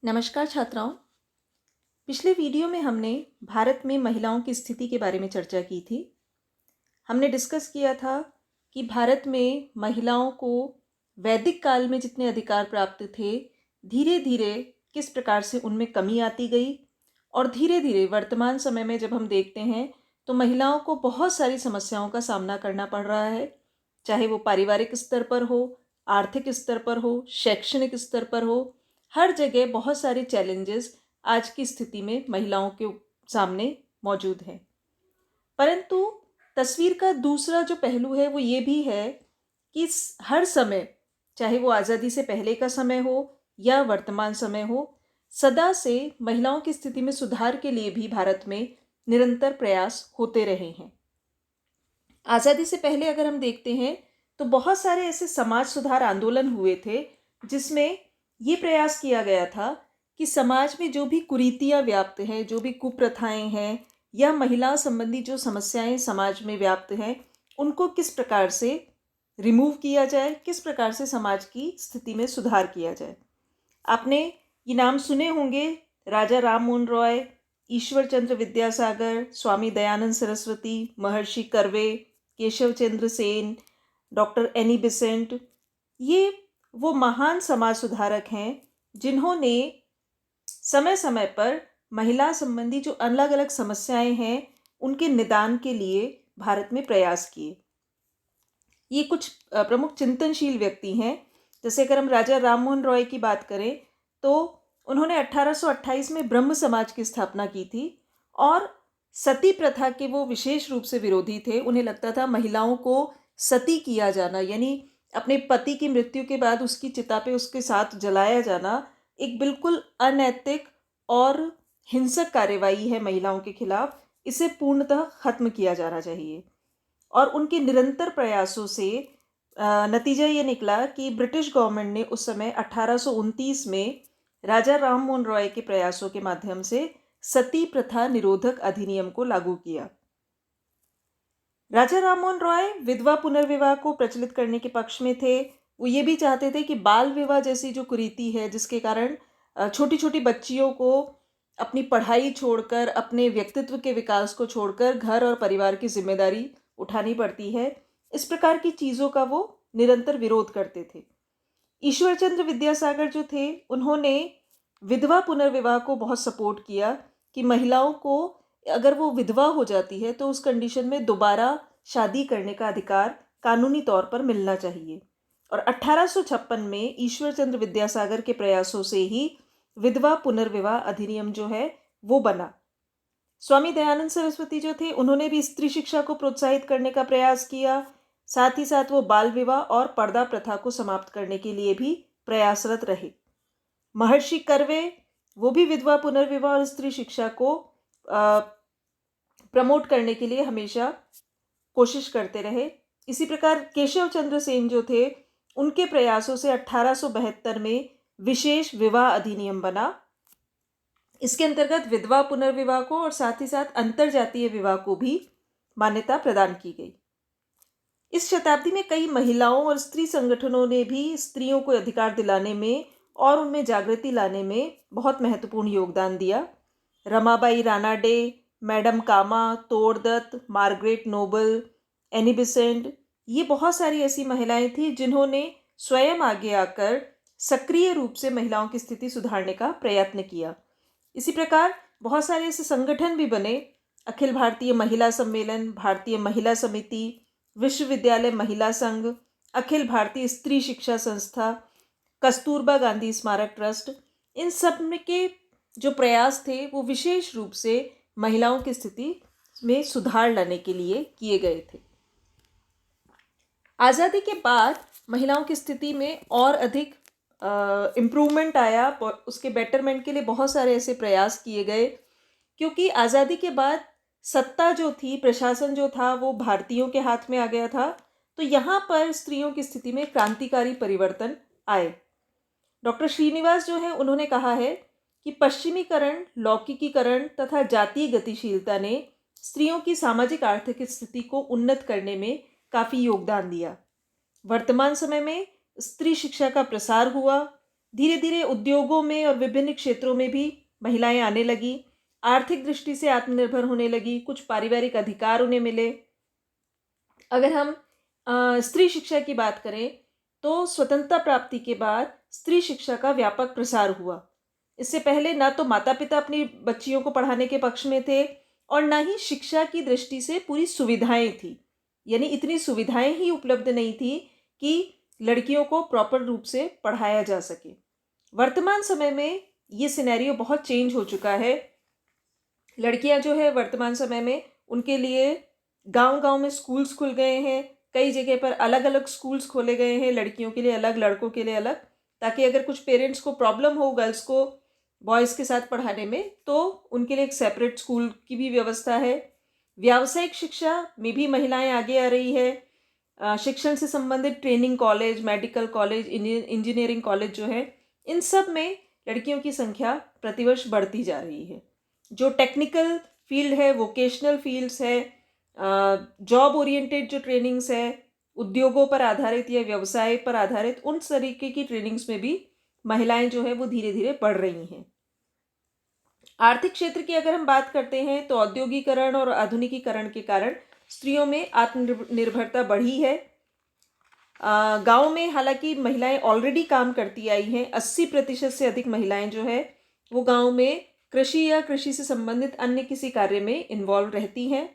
नमस्कार छात्राओं। पिछले वीडियो में हमने भारत में महिलाओं की स्थिति के बारे में चर्चा की थी। हमने डिस्कस किया था कि भारत में महिलाओं को वैदिक काल में जितने अधिकार प्राप्त थे, धीरे धीरे किस प्रकार से उनमें कमी आती गई और धीरे धीरे वर्तमान समय में जब हम देखते हैं तो महिलाओं को बहुत सारी समस्याओं का सामना करना पड़ रहा है, चाहे वो पारिवारिक स्तर पर हो, आर्थिक स्तर पर हो, शैक्षणिक स्तर पर हो। हर जगह बहुत सारे चैलेंजेस आज की स्थिति में महिलाओं के सामने मौजूद हैं। परंतु तस्वीर का दूसरा जो पहलू है वो ये भी है कि हर समय, चाहे वो आज़ादी से पहले का समय हो या वर्तमान समय हो, सदा से महिलाओं की स्थिति में सुधार के लिए भी भारत में निरंतर प्रयास होते रहे हैं। आज़ादी से पहले अगर हम देखते हैं तो बहुत सारे ऐसे समाज सुधार आंदोलन हुए थे जिसमें ये प्रयास किया गया था कि समाज में जो भी कुरीतियाँ व्याप्त हैं, जो भी कुप्रथाएं हैं या महिला संबंधी जो समस्याएं समाज में व्याप्त हैं, उनको किस प्रकार से रिमूव किया जाए, किस प्रकार से समाज की स्थिति में सुधार किया जाए। आपने ये नाम सुने होंगे, राजा राम मोहन रॉय, ईश्वर चंद्र विद्यासागर, स्वामी दयानंद सरस्वती, महर्षि curve, Keshav Chandra Sen, doctor Annie Besant. ये वो महान समाज सुधारक हैं जिन्होंने समय समय पर महिला संबंधी जो अलग अलग समस्याएं हैं उनके निदान के लिए भारत में प्रयास किए। ये कुछ प्रमुख चिंतनशील व्यक्ति हैं। जैसे अगर हम राजा राम मोहन रॉय की बात करें तो उन्होंने 1828 में ब्रह्म समाज की स्थापना की थी और सती प्रथा के वो विशेष रूप से विरोधी थे। उन्हें लगता था महिलाओं को सती किया जाना, यानी अपने पति की मृत्यु के बाद उसकी चिता पे उसके साथ जलाया जाना, एक बिल्कुल अनैतिक और हिंसक कार्यवाही है महिलाओं के खिलाफ। इसे पूर्णतः खत्म किया जाना चाहिए। और उनके निरंतर प्रयासों से नतीजा ये निकला कि ब्रिटिश गवर्नमेंट ने उस समय 1829 में राजा राम मोहन रॉय के प्रयासों के माध्यम से सती प्रथा निरोधक अधिनियम को लागू किया। राजा राम मोहन रॉय विधवा पुनर्विवाह को प्रचलित करने के पक्ष में थे। वो ये भी चाहते थे कि बाल विवाह जैसी जो कुरीति है, जिसके कारण छोटी छोटी बच्चियों को अपनी पढ़ाई छोड़कर, अपने व्यक्तित्व के विकास को छोड़कर घर और परिवार की जिम्मेदारी उठानी पड़ती है, इस प्रकार की चीज़ों का वो निरंतर विरोध करते थे। ईश्वर चंद्र विद्यासागर जो थे, उन्होंने विधवा पुनर्विवाह को बहुत सपोर्ट किया कि महिलाओं को अगर वो विधवा हो जाती है तो उस कंडीशन में दोबारा शादी करने का अधिकार कानूनी तौर पर मिलना चाहिए। और 1856 में ईश्वर चंद्र विद्यासागर के प्रयासों से ही विधवा पुनर्विवाह अधिनियम जो है वो बना। स्वामी दयानंद सरस्वती जो थे, उन्होंने भी स्त्री शिक्षा को प्रोत्साहित करने का प्रयास किया। साथ ही साथ वो बाल विवाह और पर्दा प्रथा को समाप्त करने के लिए भी प्रयासरत रहे। महर्षि कर्वे, वो भी विधवा पुनर्विवाह और स्त्री शिक्षा को प्रमोट करने के लिए हमेशा कोशिश करते रहे। इसी प्रकार केशव चंद्र सेन जो थे, उनके प्रयासों से 1872 में विशेष विवाह अधिनियम बना। इसके अंतर्गत विधवा पुनर्विवाह को और साथ ही साथ अंतरजातीय विवाह को भी मान्यता प्रदान की गई। इस शताब्दी में कई महिलाओं और स्त्री संगठनों ने भी स्त्रियों को अधिकार दिलाने में और उनमें जागृति लाने में बहुत महत्वपूर्ण योगदान दिया। रमाबाई रानाडे, मैडम कामा, तोड़दत्त, मार्गरेट नोबल, एनी बेसेंट, ये बहुत सारी ऐसी महिलाएं थी जिन्होंने स्वयं आगे आकर सक्रिय रूप से महिलाओं की स्थिति सुधारने का प्रयत्न किया। इसी प्रकार बहुत सारे ऐसे संगठन भी बने, अखिल भारतीय महिला सम्मेलन, भारतीय महिला समिति, विश्वविद्यालय महिला संघ, अखिल भारतीय स्त्री शिक्षा संस्था, कस्तूरबा गांधी स्मारक ट्रस्ट। इन सब के जो प्रयास थे वो विशेष रूप से महिलाओं की स्थिति में सुधार लाने के लिए किए गए थे। आज़ादी के बाद महिलाओं की स्थिति में और अधिक इम्प्रूवमेंट आया। उसके बेटरमेंट के लिए बहुत सारे ऐसे प्रयास किए गए, क्योंकि आज़ादी के बाद सत्ता जो थी, प्रशासन जो था, वो भारतीयों के हाथ में आ गया था। तो यहाँ पर स्त्रियों की स्थिति में क्रांतिकारी परिवर्तन आए। डॉक्टर श्रीनिवास जो है, उन्होंने कहा है कि पश्चिमीकरण, लौकिकीकरण तथा जातीय गतिशीलता ने स्त्रियों की सामाजिक आर्थिक स्थिति को उन्नत करने में काफ़ी योगदान दिया। वर्तमान समय में स्त्री शिक्षा का प्रसार हुआ, धीरे धीरे उद्योगों में और विभिन्न क्षेत्रों में भी महिलाएं आने लगी, आर्थिक दृष्टि से आत्मनिर्भर होने लगी, कुछ पारिवारिक अधिकार उन्हें मिले। अगर हम स्त्री शिक्षा की बात करें तो स्वतंत्रता प्राप्ति के बाद स्त्री शिक्षा का व्यापक प्रसार हुआ। इससे पहले ना तो माता पिता अपनी बच्चियों को पढ़ाने के पक्ष में थे और ना ही शिक्षा की दृष्टि से पूरी सुविधाएं थी, यानी इतनी सुविधाएं ही उपलब्ध नहीं थी कि लड़कियों को प्रॉपर रूप से पढ़ाया जा सके। वर्तमान समय में ये सिनेरियो बहुत चेंज हो चुका है। लड़कियां जो है वर्तमान समय में उनके लिए गांव-गांव में स्कूल्स खुल गए हैं, कई जगह पर अलग अलग स्कूल्स खोले गए हैं, लड़कियों के लिए अलग, लड़कों के लिए अलग, ताकि अगर कुछ पेरेंट्स को प्रॉब्लम हो गर्ल्स को बॉयज़ के साथ पढ़ाने में तो उनके लिए एक सेपरेट स्कूल की भी व्यवस्था है। व्यावसायिक शिक्षा में भी महिलाएं आगे आ रही है। शिक्षण से संबंधित training college, medical college, engineering college जो है, इन सब में लड़कियों की संख्या प्रतिवर्ष बढ़ती जा रही है। जो टेक्निकल फील्ड है, वोकेशनल फील्ड्स है, जॉब ओरिएंटेड जो ट्रेनिंग्स है, उद्योगों पर आधारित या व्यवसाय पर आधारित, उन तरीके की ट्रेनिंग्स में भी महिलाएं जो है वो धीरे धीरे बढ़ रही हैं। आर्थिक क्षेत्र की अगर हम बात करते हैं तो औद्योगिकरण और आधुनिकीकरण के कारण स्त्रियों में आत्मनिर्भरता बढ़ी है। गांव में हालांकि महिलाएं ऑलरेडी काम करती आई हैं। 80% से अधिक महिलाएं जो है वो गांव में कृषि या कृषि से संबंधित अन्य किसी कार्य में इन्वॉल्व रहती हैं।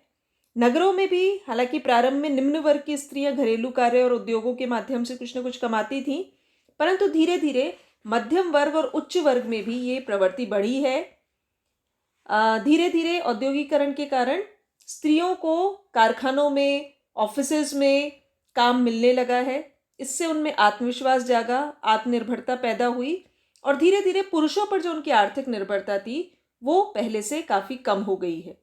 नगरों में भी हालांकि प्रारंभ में निम्न वर्ग की स्त्रियां घरेलू कार्य और उद्योगों के माध्यम से कुछ न कुछ कमाती थीं, परंतु धीरे धीरे मध्यम वर्ग और उच्च वर्ग में भी ये प्रवृत्ति बढ़ी है। धीरे धीरे औद्योगिकरण के कारण स्त्रियों को कारखानों में, ऑफिसेज में काम मिलने लगा है। इससे उनमें आत्मविश्वास जागा, आत्मनिर्भरता पैदा हुई और धीरे धीरे पुरुषों पर जो उनकी आर्थिक निर्भरता थी वो पहले से काफ़ी कम हो गई है।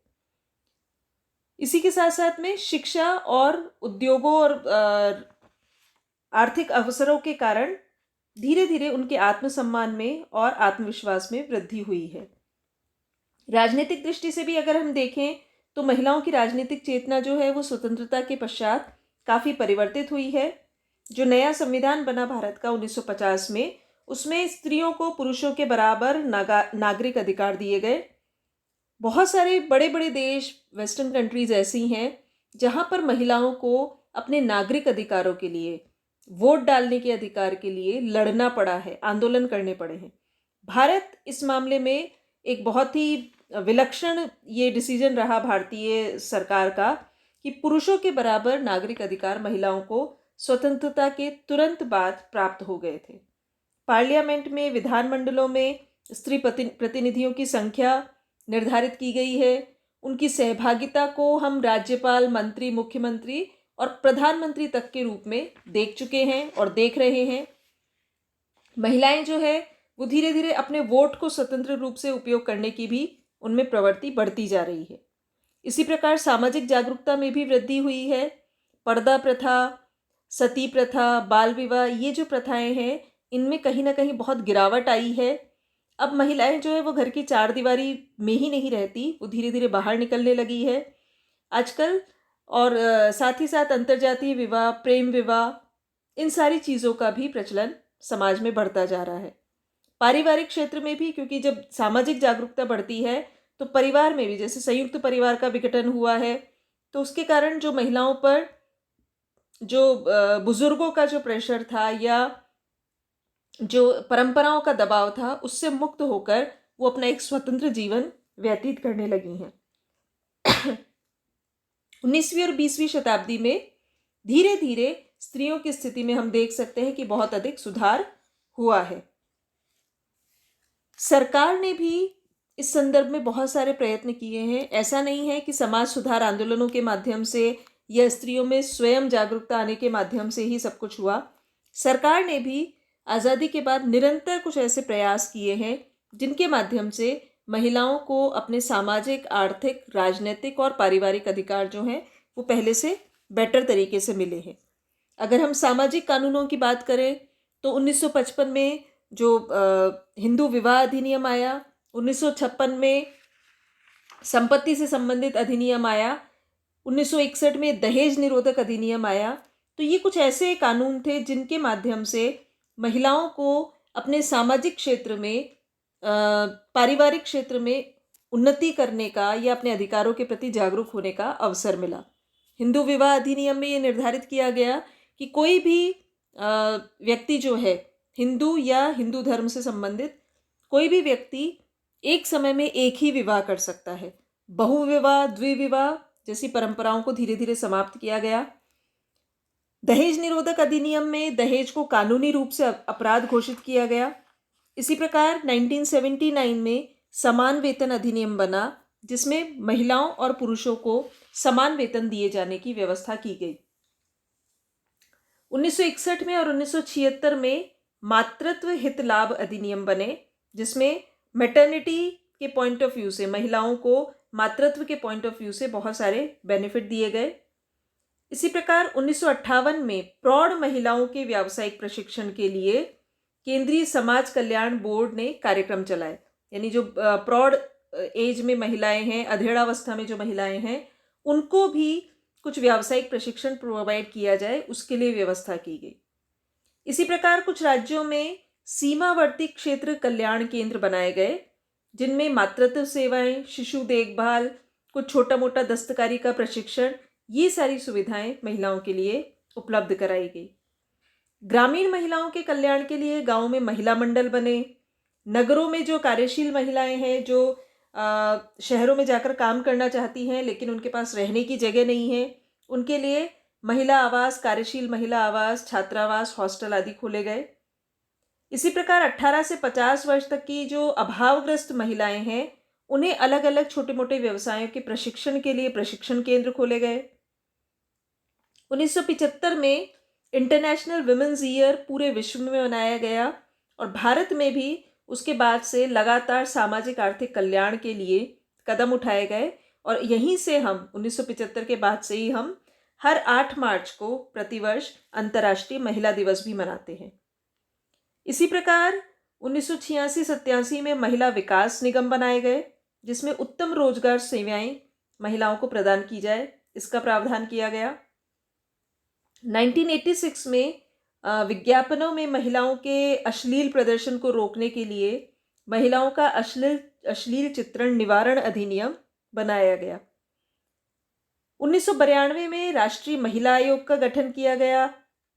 इसी के साथ साथ में शिक्षा और उद्योगों और आर्थिक अवसरों के कारण धीरे धीरे उनके आत्मसम्मान में और आत्मविश्वास में वृद्धि हुई है। राजनीतिक दृष्टि से भी अगर हम देखें तो महिलाओं की राजनीतिक चेतना जो है वो स्वतंत्रता के पश्चात काफ़ी परिवर्तित हुई है। जो नया संविधान बना भारत का 1950 में, उसमें स्त्रियों को पुरुषों के बराबर नागरिक अधिकार दिए गए। बहुत सारे बड़े बड़े देश, वेस्टर्न कंट्रीज ऐसी हैं जहाँ पर महिलाओं को अपने नागरिक अधिकारों के लिए, वोट डालने के अधिकार के लिए लड़ना पड़ा है, आंदोलन करने पड़े हैं। भारत इस मामले में एक बहुत ही विलक्षण ये डिसीजन रहा भारतीय सरकार का कि पुरुषों के बराबर नागरिक अधिकार महिलाओं को स्वतंत्रता के तुरंत बाद प्राप्त हो गए थे। पार्लियामेंट में, विधानमंडलों में स्त्री प्रतिनिधियों की संख्या निर्धारित की गई है। उनकी सहभागिता को हम राज्यपाल, मंत्री, मुख्यमंत्री और प्रधानमंत्री तक के रूप में देख चुके हैं और देख रहे हैं। महिलाएं जो है वो धीरे धीरे अपने वोट को स्वतंत्र रूप से उपयोग करने की भी उनमें प्रवृत्ति बढ़ती जा रही है। इसी प्रकार सामाजिक जागरूकता में भी वृद्धि हुई है। पर्दा प्रथा, सती प्रथा, बाल विवाह, ये जो प्रथाएं हैं इनमें कहीं ना कहीं बहुत गिरावट आई है। अब महिलाएं जो है वो घर की चार दीवारी में ही नहीं रहती, वो धीरे धीरे बाहर निकलने लगी है आजकल। और साथ ही साथ अंतर्जातीय विवाह, प्रेम विवाह, इन सारी चीज़ों का भी प्रचलन समाज में बढ़ता जा रहा है। पारिवारिक क्षेत्र में भी, क्योंकि जब सामाजिक जागरूकता बढ़ती है तो परिवार में भी, जैसे संयुक्त परिवार का विघटन हुआ है, तो उसके कारण जो महिलाओं पर जो बुजुर्गों का जो प्रेशर था या जो परंपराओं का दबाव था, उससे मुक्त होकर वो अपना एक स्वतंत्र जीवन व्यतीत करने लगी हैं। 19वीं और 20वीं शताब्दी में धीरे धीरे स्त्रियों की स्थिति में हम देख सकते हैं कि बहुत अधिक सुधार हुआ है। सरकार ने भी इस संदर्भ में बहुत सारे प्रयत्न किए हैं। ऐसा नहीं है कि समाज सुधार आंदोलनों के माध्यम से या स्त्रियों में स्वयं जागरूकता आने के माध्यम से ही सब कुछ हुआ। सरकार ने भी आज़ादी के बाद निरंतर कुछ ऐसे प्रयास किए हैं जिनके माध्यम से महिलाओं को अपने सामाजिक, आर्थिक, राजनीतिक और पारिवारिक अधिकार जो हैं वो पहले से बेटर तरीके से मिले हैं। अगर हम सामाजिक कानूनों की बात करें तो 1955 में जो हिंदू विवाह अधिनियम आया, 1956 में संपत्ति से संबंधित अधिनियम आया, 1961 में दहेज निरोधक अधिनियम आया। तो ये कुछ ऐसे कानून थे जिनके माध्यम से महिलाओं को अपने सामाजिक क्षेत्र में, पारिवारिक क्षेत्र में उन्नति करने का या अपने अधिकारों के प्रति जागरूक होने का अवसर मिला। हिंदू विवाह अधिनियम में ये निर्धारित किया गया कि कोई भी व्यक्ति जो है, हिंदू या हिंदू धर्म से संबंधित कोई भी व्यक्ति एक समय में एक ही विवाह कर सकता है। बहुविवाह, द्विविवाह जैसी परंपराओं को धीरे धीरे समाप्त किया गया। दहेज निरोधक अधिनियम में दहेज को कानूनी रूप से अपराध घोषित किया गया। इसी प्रकार 1979 में समान वेतन अधिनियम बना, जिसमें महिलाओं और पुरुषों को समान वेतन दिए जाने की व्यवस्था की गई। 1961 में और 1976 में मातृत्व हित लाभ अधिनियम बने, जिसमें मैटरनिटी के पॉइंट ऑफ व्यू से, महिलाओं को मातृत्व के पॉइंट ऑफ व्यू से बहुत सारे बेनिफिट दिए गए। इसी प्रकार 1958 में प्रौढ़ महिलाओं के व्यावसायिक प्रशिक्षण के लिए केंद्रीय समाज कल्याण बोर्ड ने कार्यक्रम चलाए। यानी जो प्रौढ़ एज में महिलाएं हैं, अधेड़ावस्था में जो महिलाएं हैं, उनको भी कुछ व्यावसायिक प्रशिक्षण प्रोवाइड किया जाए, उसके लिए व्यवस्था की गई। इसी प्रकार कुछ राज्यों में सीमावर्ती क्षेत्र कल्याण केंद्र बनाए गए, जिनमें मातृत्व सेवाएं, शिशु देखभाल, कुछ छोटा मोटा दस्तकारी का प्रशिक्षण, ये सारी सुविधाएं महिलाओं के लिए उपलब्ध कराई गई। ग्रामीण महिलाओं के कल्याण के लिए गांवों में महिला मंडल बने। नगरों में जो कार्यशील महिलाएं हैं, जो शहरों में जाकर काम करना चाहती हैं लेकिन उनके पास रहने की जगह नहीं है, उनके लिए महिला आवास, कार्यशील महिला आवास, छात्रावास, हॉस्टल आदि खोले गए। इसी प्रकार 18 से 50 वर्ष तक की जो अभावग्रस्त महिलाएं हैं, उन्हें अलग अलग छोटे मोटे व्यवसायों के प्रशिक्षण के लिए प्रशिक्षण केंद्र खोले गए। 1975 में इंटरनेशनल वुमेन्स ईयर पूरे विश्व में मनाया गया और भारत में भी उसके बाद से लगातार सामाजिक आर्थिक कल्याण के लिए कदम उठाए गए और यहीं से हम 1975 के बाद से ही हम हर 8 मार्च को प्रतिवर्ष अंतर्राष्ट्रीय महिला दिवस भी मनाते हैं। इसी प्रकार 1986-87 में महिला विकास निगम बनाए गए, जिसमें उत्तम रोजगार सेवाएं महिलाओं को प्रदान की जाए, इसका प्रावधान किया गया। 1986 में विज्ञापनों में महिलाओं के अश्लील प्रदर्शन को रोकने के लिए महिलाओं का अश्लील चित्रण निवारण अधिनियम बनाया गया। 1992 में राष्ट्रीय महिला आयोग का गठन किया गया,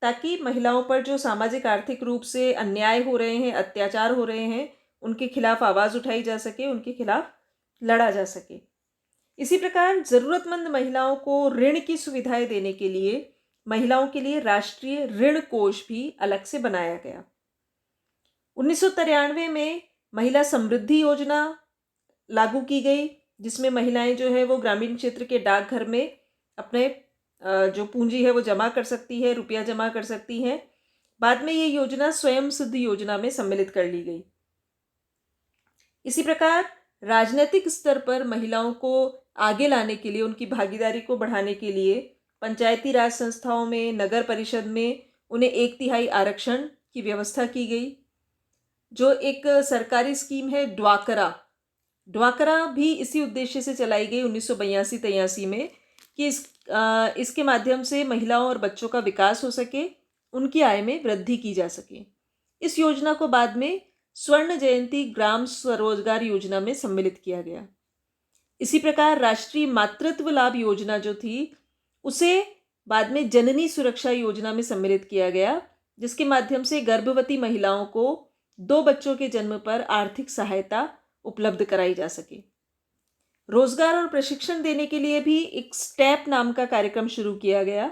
ताकि महिलाओं पर जो सामाजिक आर्थिक रूप से अन्याय हो रहे हैं, अत्याचार हो रहे हैं, उनके खिलाफ आवाज़ उठाई जा सके, उनके खिलाफ लड़ा जा सके। इसी प्रकार ज़रूरतमंद महिलाओं को ऋण की सुविधाएं देने के लिए महिलाओं के लिए राष्ट्रीय ऋण कोष भी अलग से बनाया गया। 1993 में महिला समृद्धि योजना लागू की गई, जिसमें महिलाएं जो है वो ग्रामीण क्षेत्र के डाकघर में अपने जो पूंजी है वो जमा कर सकती है, रुपया जमा कर सकती हैं। बाद में ये योजना स्वयं सिद्ध योजना में सम्मिलित कर ली गई। इसी प्रकार राजनीतिक स्तर पर महिलाओं को आगे लाने के लिए, उनकी भागीदारी को बढ़ाने के लिए पंचायती राज संस्थाओं में, नगर परिषद में उन्हें 1/3 आरक्षण की व्यवस्था की गई। जो एक सरकारी स्कीम है ड्वाकरा भी इसी उद्देश्य से चलाई गई 1982-83 में, कि इसके माध्यम से महिलाओं और बच्चों का विकास हो सके, उनकी आय में वृद्धि की जा सके। इस योजना को बाद में स्वर्ण जयंती ग्राम स्वरोजगार योजना में सम्मिलित किया गया। इसी प्रकार राष्ट्रीय मातृत्व लाभ योजना जो थी, उसे बाद में जननी सुरक्षा योजना में सम्मिलित किया गया, जिसके माध्यम से गर्भवती महिलाओं को 2 बच्चों के जन्म पर आर्थिक सहायता उपलब्ध कराई जा सके। रोजगार और प्रशिक्षण देने के लिए भी एक स्टेप नाम का कार्यक्रम शुरू किया गया।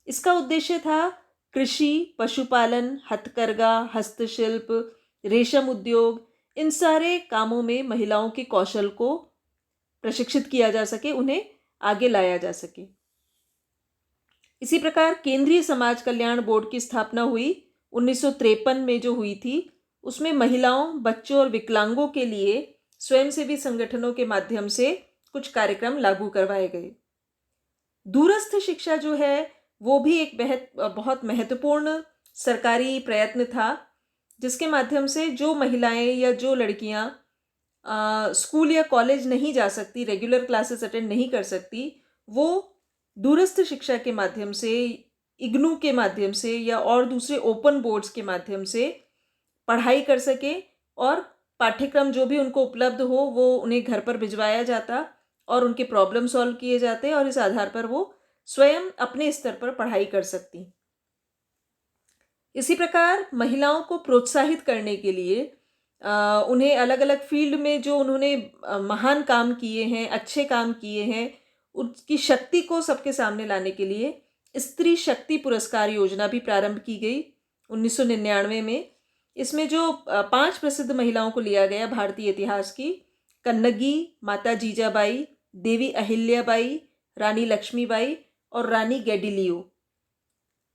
इसका उद्देश्य था कृषि, पशुपालन, हथकरघा, हस्तशिल्प, रेशम उद्योग, इन सारे कामों में महिलाओं के कौशल को प्रशिक्षित किया जा सके, उन्हें आगे लाया जा सके। इसी प्रकार केंद्रीय समाज कल्याण बोर्ड की स्थापना हुई 1953 में जो हुई थी, उसमें महिलाओं, बच्चों और विकलांगों के लिए स्वयंसेवी संगठनों के माध्यम से कुछ कार्यक्रम लागू करवाए गए। दूरस्थ शिक्षा जो है वो भी एक बहुत महत्वपूर्ण सरकारी प्रयत्न था, जिसके माध्यम से जो महिलाएं या जो लड़कियां स्कूल या कॉलेज नहीं जा सकती, रेगुलर क्लासेस अटेंड नहीं कर सकती, वो दूरस्थ शिक्षा के माध्यम से, इग्नू के माध्यम से या और दूसरे ओपन बोर्ड्स के माध्यम से पढ़ाई कर सके और पाठ्यक्रम जो भी उनको उपलब्ध हो वो उन्हें घर पर भिजवाया जाता और उनके प्रॉब्लम सॉल्व किए जाते और इस आधार पर वो स्वयं अपने स्तर पर पढ़ाई कर सकती। इसी प्रकार महिलाओं को प्रोत्साहित करने के लिए उन्हें अलग अलग फील्ड में जो उन्होंने महान काम किए हैं, अच्छे काम किए हैं, उसकी शक्ति को सबके सामने लाने के लिए स्त्री शक्ति पुरस्कार योजना भी प्रारंभ की गई 1999 में। इसमें जो 5 प्रसिद्ध महिलाओं को लिया गया भारतीय इतिहास की, कन्नगी, माता जीजाबाई, देवी अहिल्याबाई, रानी लक्ष्मीबाई और रानी गैडिलियो,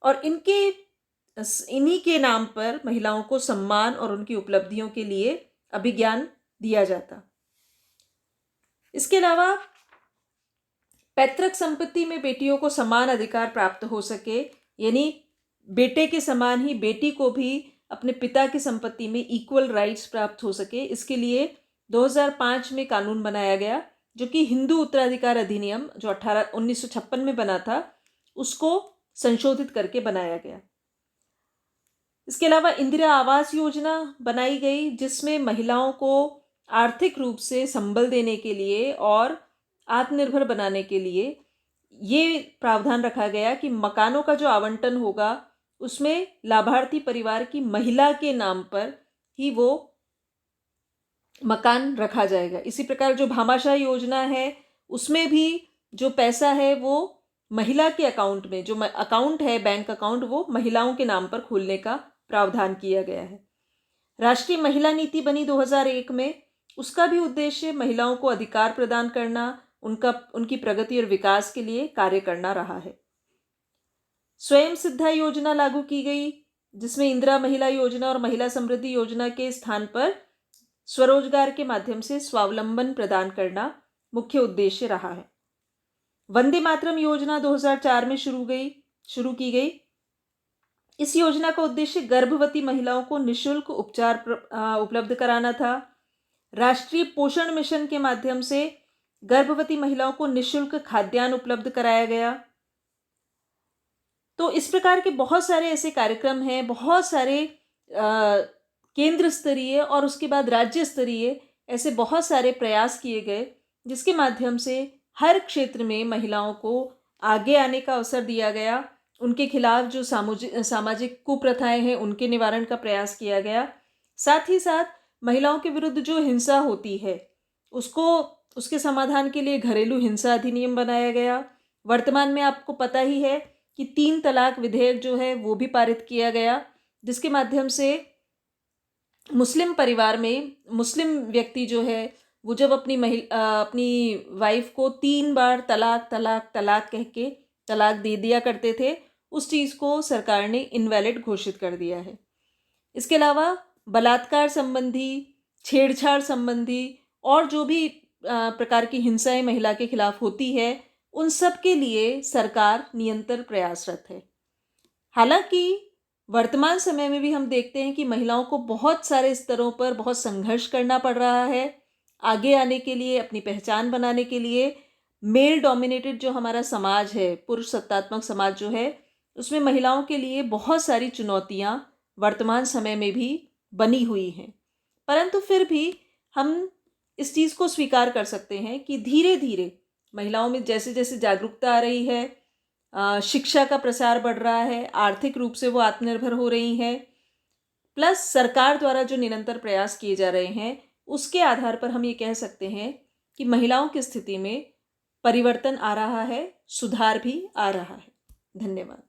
और इन्हीं के नाम पर महिलाओं को सम्मान और उनकी उपलब्धियों के लिए अभिज्ञान दिया जाता। इसके अलावा पैतृक संपत्ति में बेटियों को समान अधिकार प्राप्त हो सके, यानी बेटे के समान ही बेटी को भी अपने पिता की संपत्ति में इक्वल राइट्स प्राप्त हो सके, इसके लिए 2005 में कानून बनाया गया जो कि हिंदू उत्तराधिकार अधिनियम जो 1956 में बना था उसको संशोधित करके बनाया गया। इसके अलावा इंदिरा आवास योजना बनाई गई जिसमें महिलाओं को आर्थिक रूप से संबल देने के लिए और आत्मनिर्भर बनाने के लिए ये प्रावधान रखा गया कि मकानों का जो आवंटन होगा उसमें लाभार्थी परिवार की महिला के नाम पर ही वो मकान रखा जाएगा। इसी प्रकार जो भामाशाह योजना है उसमें भी जो पैसा है वो महिला के अकाउंट में, जो अकाउंट है बैंक अकाउंट, वो महिलाओं के नाम पर खोलने का प्रावधान किया गया है। राष्ट्रीय महिला नीति बनी 2001 में, उसका भी उद्देश्य महिलाओं को अधिकार प्रदान करना, उनकी प्रगति और विकास के लिए कार्य करना रहा है। स्वयं सिद्धा योजना लागू की गई जिसमें इंदिरा महिला योजना और महिला समृद्धि योजना के स्थान पर स्वरोजगार के माध्यम से स्वावलंबन प्रदान करना मुख्य उद्देश्य रहा है। वंदे मातरम योजना 2004 में शुरू की गई। इस योजना का उद्देश्य गर्भवती महिलाओं को निःशुल्क उपचार उपलब्ध कराना था। राष्ट्रीय पोषण मिशन के माध्यम से गर्भवती महिलाओं को निःशुल्क खाद्यान्न उपलब्ध कराया गया। तो इस प्रकार के बहुत सारे ऐसे कार्यक्रम हैं, बहुत सारे केंद्र स्तरीय और उसके बाद राज्य स्तरीय ऐसे बहुत सारे प्रयास किए गए जिसके माध्यम से हर क्षेत्र में महिलाओं को आगे आने का अवसर दिया गया। उनके खिलाफ जो सामाजिक कुप्रथाएं हैं उनके निवारण का प्रयास किया गया। साथ ही साथ महिलाओं के विरुद्ध जो हिंसा होती है उसके समाधान के लिए घरेलू हिंसा अधिनियम बनाया गया। वर्तमान में आपको पता ही है कि 3 तलाक विधेयक जो है वो भी पारित किया गया जिसके माध्यम से मुस्लिम परिवार में मुस्लिम व्यक्ति जो है वो जब अपनी वाइफ को 3 बार तलाक तलाक तलाक कह के तलाक दे दिया करते थे, उस चीज़ को सरकार ने इनवैलिड घोषित कर दिया है। इसके अलावा बलात्कार संबंधी, छेड़छाड़ संबंधी और जो भी प्रकार की हिंसाएं महिला के खिलाफ होती है उन सब के लिए सरकार निरंतर प्रयासरत है। हालांकि वर्तमान समय में भी हम देखते हैं कि महिलाओं को बहुत सारे स्तरों पर बहुत संघर्ष करना पड़ रहा है आगे आने के लिए, अपनी पहचान बनाने के लिए। मेल डोमिनेटेड जो हमारा समाज है, पुरुष सत्तात्मक समाज जो है, उसमें महिलाओं के लिए बहुत सारी चुनौतियां वर्तमान समय में भी बनी हुई हैं। परंतु फिर भी हम इस चीज़ को स्वीकार कर सकते हैं कि धीरे धीरे महिलाओं में जैसे जैसे जागरूकता आ रही है, शिक्षा का प्रसार बढ़ रहा है, आर्थिक रूप से वो आत्मनिर्भर हो रही हैं, प्लस सरकार द्वारा जो निरंतर प्रयास किए जा रहे हैं उसके आधार पर हम ये कह सकते हैं कि महिलाओं की स्थिति में परिवर्तन आ रहा है, सुधार भी आ रहा है। धन्यवाद।